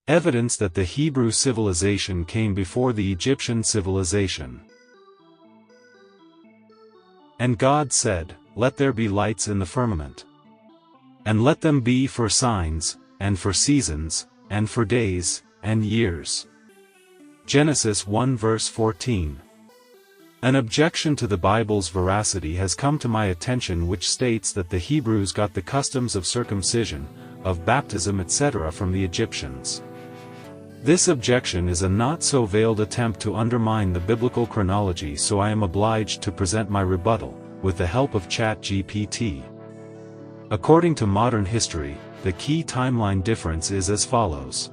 Evidence that the Hebrew civilization came before the Egyptian civilization. And God said, "Let there be lights in the firmament. And let them be for signs, and for seasons, and for days, and years." Genesis 1 verse 14. An objection to the Bible's veracity has come to my attention, which states that the Hebrews got the customs of circumcision, of baptism etc. from the Egyptians. This objection is a not-so-veiled attempt to undermine the biblical chronology, so I am obliged to present my rebuttal, with the help of ChatGPT. According to modern history, the key timeline difference is as follows.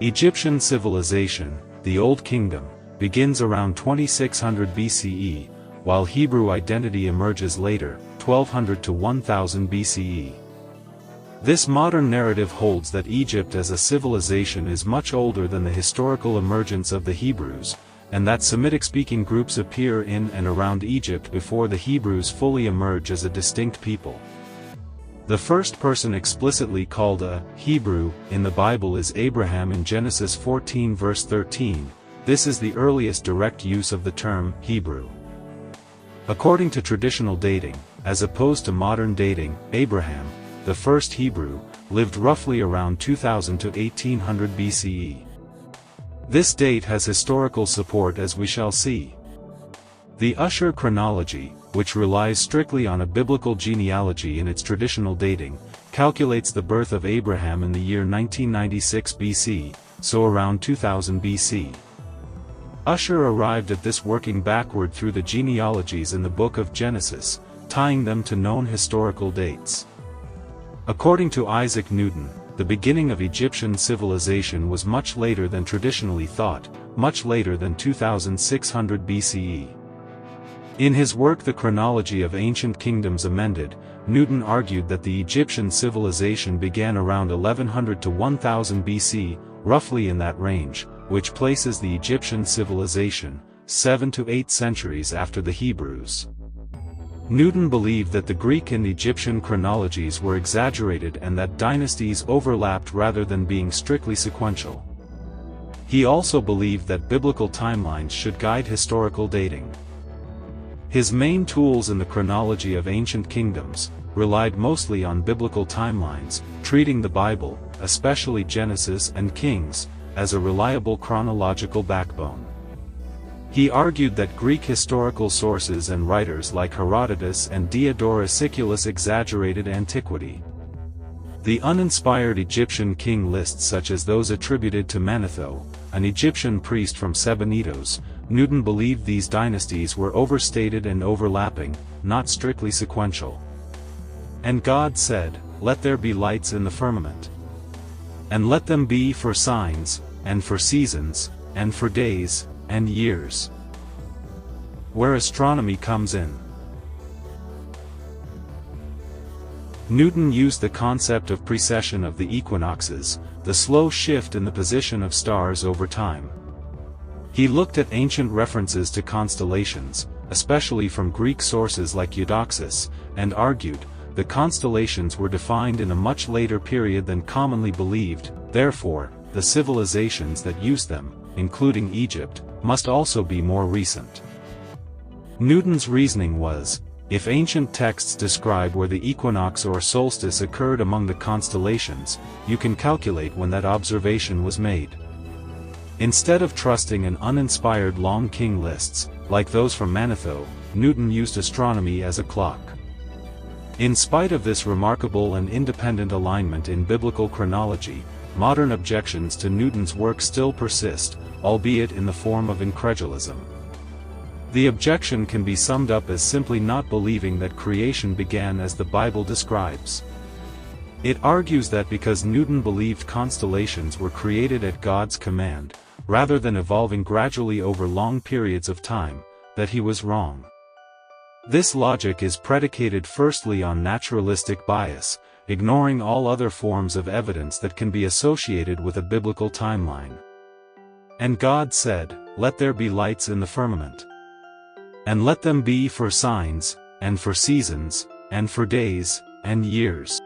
Egyptian civilization, the Old Kingdom, begins around 2600 BCE, while Hebrew identity emerges later, 1200 to 1000 BCE. This modern narrative holds that Egypt as a civilization is much older than the historical emergence of the Hebrews, and that Semitic-speaking groups appear in and around Egypt before the Hebrews fully emerge as a distinct people. The first person explicitly called a Hebrew in the Bible is Abraham in Genesis 14 verse 13. This is the earliest direct use of the term Hebrew. According to traditional dating, as opposed to modern dating, Abraham, the first Hebrew, lived roughly around 2000 to 1800 BCE. This date has historical support, as we shall see. The Usher chronology, which relies strictly on a biblical genealogy in its traditional dating, calculates the birth of Abraham in the year 1996 BC, so around 2000 BC. Usher arrived at this working backward through the genealogies in the book of Genesis, tying them to known historical dates. According to Isaac Newton, the beginning of Egyptian civilization was much later than traditionally thought, much later than 2600 BCE. In his work The Chronology of Ancient Kingdoms Amended, Newton argued that the Egyptian civilization began around 1100 to 1000 BC, roughly in that range, which places the Egyptian civilization 7 to 8 centuries after the Hebrews. Newton believed that the Greek and Egyptian chronologies were exaggerated and that dynasties overlapped rather than being strictly sequential. He also believed that biblical timelines should guide historical dating. His main tools in the chronology of ancient kingdoms relied mostly on biblical timelines, treating the Bible, especially Genesis and Kings, as a reliable chronological backbone. He argued that Greek historical sources and writers like Herodotus and Diodorus Siculus exaggerated antiquity. The uninspired Egyptian king lists, such as those attributed to Manetho, an Egyptian priest from Sebennytos, Newton believed these dynasties were overstated and overlapping, not strictly sequential. And God said, "Let there be lights in the firmament. And let them be for signs, and for seasons, and for days, and years." Where astronomy comes in. Newton used the concept of precession of the equinoxes, the slow shift in the position of stars over time. He looked at ancient references to constellations, especially from Greek sources like Eudoxus, and argued, the constellations were defined in a much later period than commonly believed, therefore, the civilizations that used them, including Egypt, must also be more recent. Newton's reasoning was, if ancient texts describe where the equinox or solstice occurred among the constellations, you can calculate when that observation was made. Instead of trusting in uninspired long king lists, like those from Manetho, Newton used astronomy as a clock. In spite of this remarkable and independent alignment in biblical chronology, modern objections to Newton's work still persist, albeit in the form of incredulism. The objection can be summed up as simply not believing that creation began as the Bible describes. It argues that because Newton believed constellations were created at God's command, rather than evolving gradually over long periods of time, that he was wrong. This logic is predicated firstly on naturalistic bias, ignoring all other forms of evidence that can be associated with a biblical timeline. And God said, "Let there be lights in the firmament. And let them be for signs, and for seasons, and for days, and years."